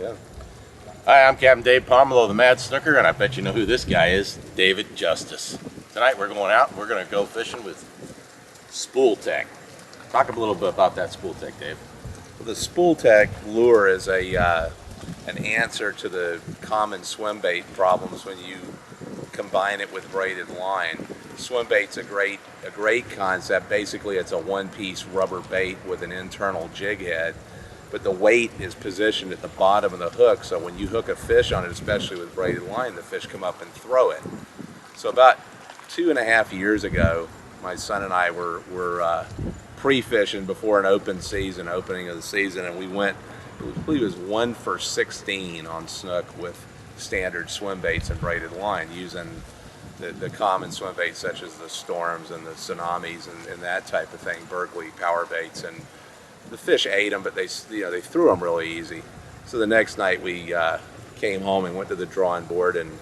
Yeah. Hi, I'm Captain Dave Pomerleau of the Mad Snooker, and I bet you know who this guy is, David Justice. Tonight we're going out, we're going to go fishing with Spooltek. Talk a little bit about that Spooltek, Dave. Well, the Spooltek lure is an answer to the common swim bait problems when you combine it with braided line. Swim bait's a great concept. Basically, it's a one-piece rubber bait with an internal jig head, but the weight is positioned at the bottom of the hook, so when you hook a fish on it, especially with braided line, the fish come up and throw it. So about 2.5 years ago, my son and I were pre-fishing before an opening of the season, and we went, I believe it was 1 for 16 on snook with standard swim baits and braided line, using the common swim baits such as the Storms and the Tsunamis and that type of thing, Berkeley power baits, and the fish ate them, but they threw them really easy. So the next night we came home and went to the drawing board and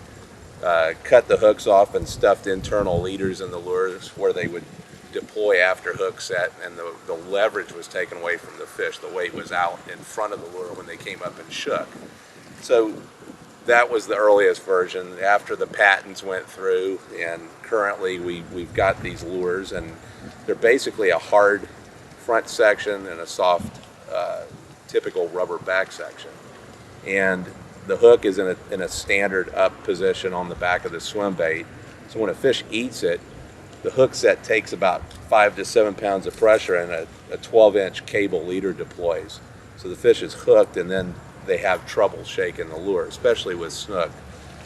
cut the hooks off and stuffed internal leaders in the lures where they would deploy after hook set, and the leverage was taken away from the fish. The weight was out in front of the lure when they came up and shook. So that was the earliest version. After the patents went through, and currently we've got these lures, and they're basically a hard front section and a soft typical rubber back section, and the hook is in a standard up position on the back of the swim bait. So when a fish eats it, the hook set takes about 5 to 7 pounds of pressure, and a 12-inch cable leader deploys. So the fish is hooked, and then they have trouble shaking the lure, especially with snook.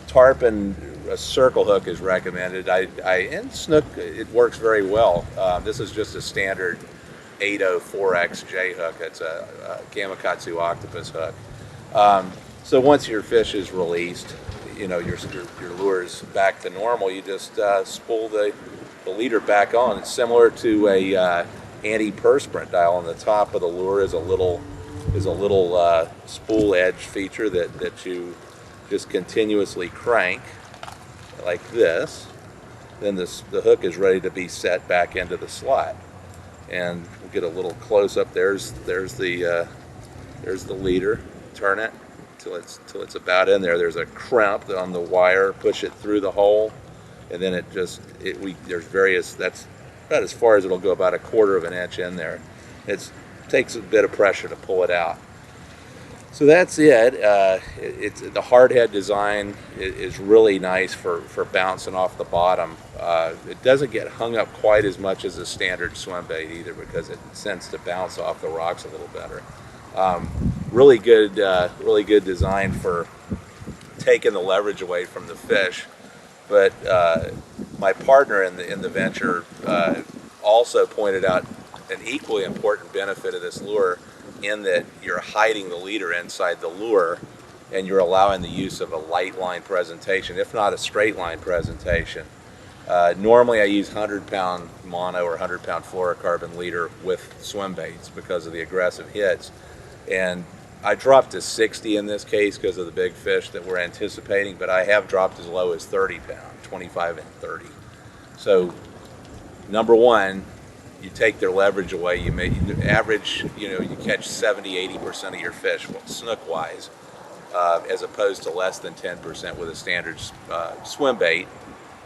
Tarpon, a circle hook is recommended. And snook, it works very well. This is just a standard 804X J hook. It's a Gamakatsu octopus hook. So once your fish is released, your lure is back to normal. You just spool the leader back on. It's similar to a anti-perspirant dial. On the top of the lure is a little spool edge feature that you just continuously crank like this. Then the hook is ready to be set back into the slot, and we'll get a little close up. There's the leader. Turn it till it's about in there. There's a crimp on the wire. Push it through the hole, and then there's various. That's about as far as it'll go. About 1/4 inch in there. It takes a bit of pressure to pull it out. So that's it. It's the hard head design is really nice for bouncing off the bottom. It doesn't get hung up quite as much as a standard swim bait either, because it tends to bounce off the rocks a little better. Really good design for taking the leverage away from the fish. But my partner in the venture also pointed out an equally important benefit of this lure, in that you're hiding the leader inside the lure, and you're allowing the use of a light line presentation, if not a straight line presentation. Normally I use 100-pound mono or 100-pound fluorocarbon leader with swim baits because of the aggressive hits, and I dropped to 60 in this case because of the big fish that we're anticipating, but I have dropped as low as 30 pound, 25 and 30. So number one, you take their leverage away. You average, you catch 70–80% of your fish, snook wise, as opposed to less than 10% with a standard swim bait.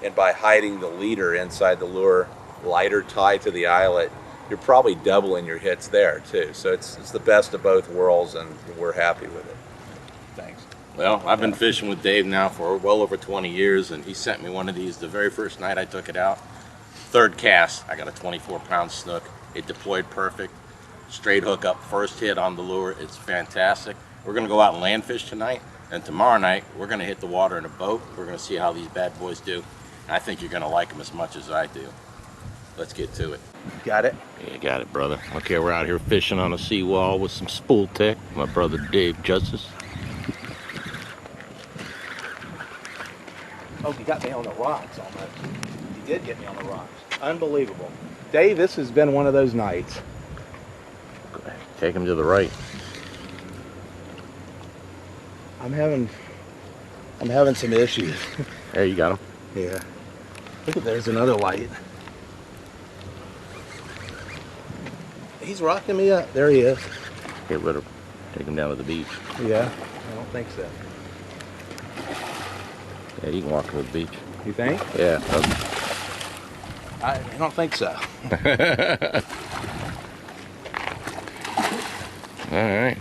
And by hiding the leader inside the lure, lighter tie to the eyelet, you're probably doubling your hits there too. So it's the best of both worlds, and we're happy with it. Thanks. Well, I've been fishing with Dave now for well over 20 years, and he sent me one of these the very first night I took it out. Third cast, I got a 24-pound snook. It deployed perfect. Straight hook up, first hit on the lure. It's fantastic. We're going to go out and land fish tonight, and tomorrow night we're going to hit the water in a boat. We're going to see how these bad boys do. And I think you're going to like them as much as I do. Let's get to it. Got it? Yeah, got it, brother. Okay, we're out here fishing on a seawall with some Spooltek. My brother Dave Justice. Oh, you got me on the rocks almost. You did get me on the rocks. Unbelievable. Dave, this has been one of those nights. Take him to the right. I'm having some issues. There, you got him. Yeah. Look, there's another light. He's rocking me up. There he is. Here, better take him down to the beach. Yeah. Well, don't think so. Yeah, you can walk to the beach. You think? Yeah. I don't think so. All right.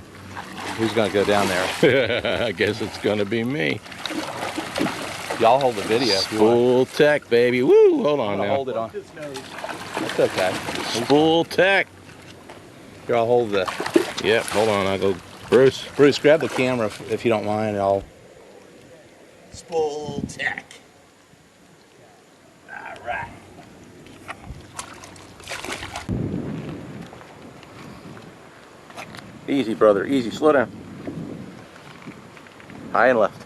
Who's gonna go down there? I guess it's gonna be me. Y'all hold the video if you want. Spooltek, baby. Woo! Hold on now. Hold it on. That's okay. Spooltek. Here, I'll hold the. Yep. Hold on. I'll go. Bruce. Bruce, grab the camera if you don't mind. I'll. Spooltek. All right. Easy, brother. Easy. Slow down. High and left.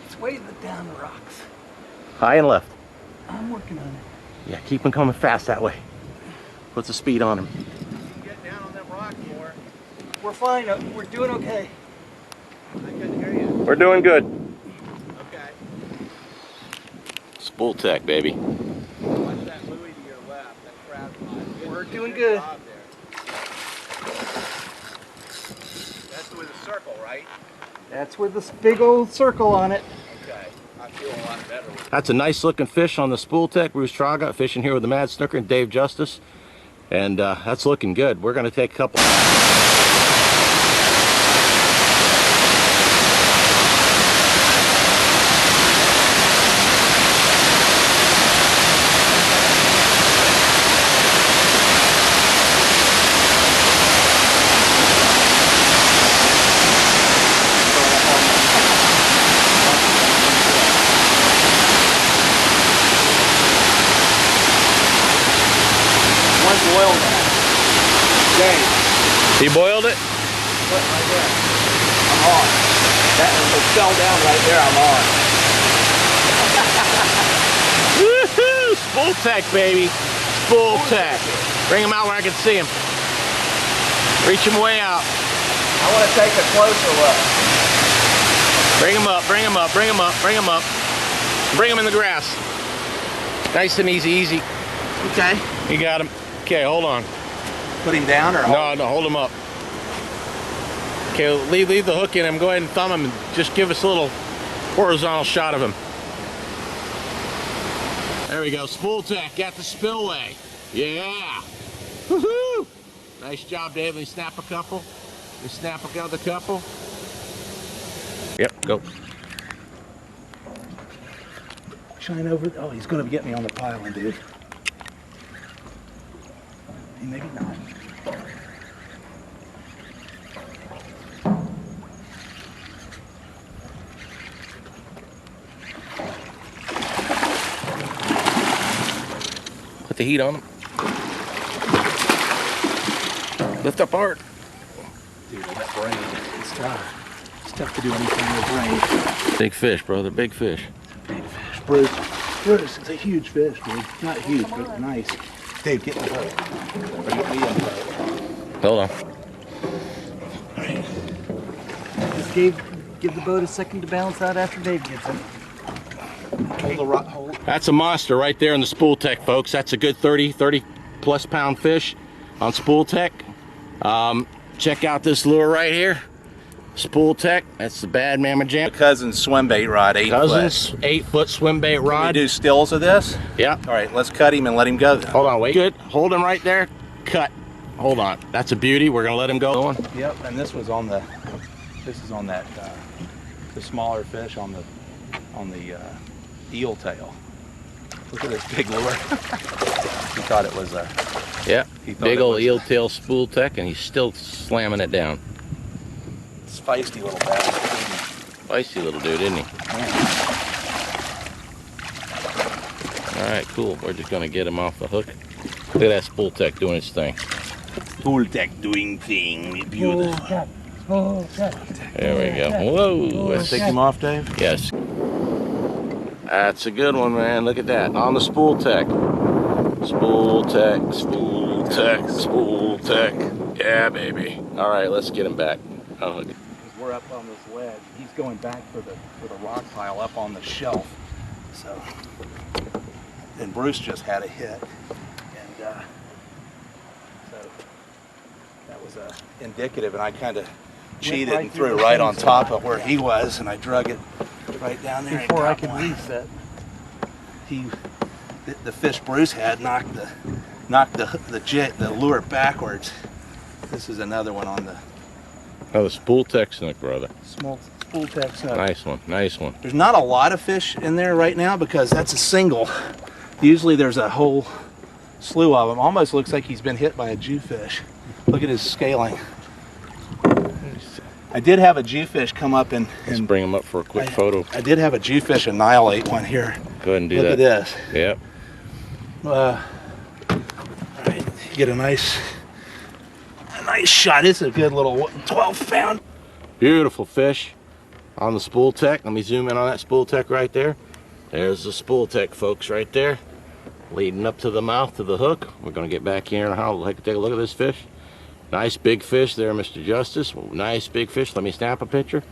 It's way down the rocks. High and left. I'm working on it. Yeah, keep him coming fast that way. Put the speed on him. Get down on that rock more. We're fine. We're doing okay. I couldn't hear you. We're doing good. Okay. Spooltek, baby. Watch that buoy to your left. That crab line. We're doing good. That's with a circle, right? That's with this big old circle on it. Okay. I feel a lot better with it. That's a nice looking fish on the Spooltek. Bruce Traugott fishing here with the Mad Snooker and Dave Justice. And that's looking good. We're going to take a couple. Boiled that. Dave, He boiled it? look right there. I'm on. That it fell down right there. I'm on. Woohoo! Spooltek, baby. Spooltek. Bring him out where I can see him. Reach him way out. I want to take a closer look. Bring him up, bring him up, bring him up, bring him up. Bring him in the grass. Nice and easy, easy. Okay. You got him. Okay, hold on. Put him down or No, hold him up. Okay, leave the hook in him. Go ahead and thumb him and just give us a little horizontal shot of him. There we go. Spooltek got the spillway. Yeah. Woohoo! Nice job, Dave. Let me snap a couple. Let me snap another couple. Yep, go. Shine over. Oh, he's going to get me on the piling, dude. Maybe not. Put the heat on him. Lift up hard. Dude, that brain. It's tough. It's tough to do anything with brain. Big fish, brother. Big fish. Big fish. Bruce, it's a huge fish, dude. Not huge, but nice. Dave, get in the boat. Or get me in the boat. Hold on. All right. Just give the boat a second to balance out after Dave gets it. hold the rock. Hold. That's a monster right there in the Spooltek, folks. That's a good 30 plus pound fish on Spooltek. Check out this lure right here. Spooltek. That's the Bad Mama Jam. Cousin swim bait rod, 8 Cousins, foot. 8-foot swim bait Can we rod. do stills of this? Yeah. All right, let's cut him and let him go then. Hold on, wait. Good. Hold him right there. Cut. Hold on. That's a beauty. We're gonna let him go. Yep, and this was on the. This is on that. The smaller fish on the eel tail. Look at this big lure. He thought it was a. Yeah. He thought Big it old was- eel tail Spooltek, and he's still slamming it down. It's feisty little bastard. Feisty little dude, isn't he? All right, cool. We're just gonna get him off the hook. Look at that Spooltek doing his thing. Spooltek doing thing. Beautiful. There we go. Whoa. Take him off, Dave. Yes. That's a good one, man. Look at that. On the Spooltek. Spooltek, Spooltek, Spooltek. Yeah, baby. All right, let's get him back. Oh, We're up on this ledge. He's going back for the rock pile up on the shelf. So, and Bruce just had a hit, and so that was was indicative, and I kind of cheated and threw it right on top of where he was, and I drug it right down there. Before I could reset. The fish Bruce had knocked the lure backwards. This is another one on the Oh, the Spooltek Snook, brother. small Spooltek Snook. Nice one, nice one. There's not a lot of fish in there right now because that's a single. Usually there's a whole slew of them. Almost looks like he's been hit by a Jewfish. Look at his scaling. I did have a Jewfish come up and Let's bring him up for a quick photo. I did have a Jewfish annihilate one here. Go ahead and do Look that. at this. Yep. All right, get a nice shot. It's a good little 12-pound. Beautiful fish on the Spooltek. Let me zoom in on that Spooltek right there. There's the Spooltek, folks, right there, leading up to the mouth of the hook. We're going to get back here and take a look at this fish. Nice big fish there, Mr. Justice. Nice big fish. Let me snap a picture.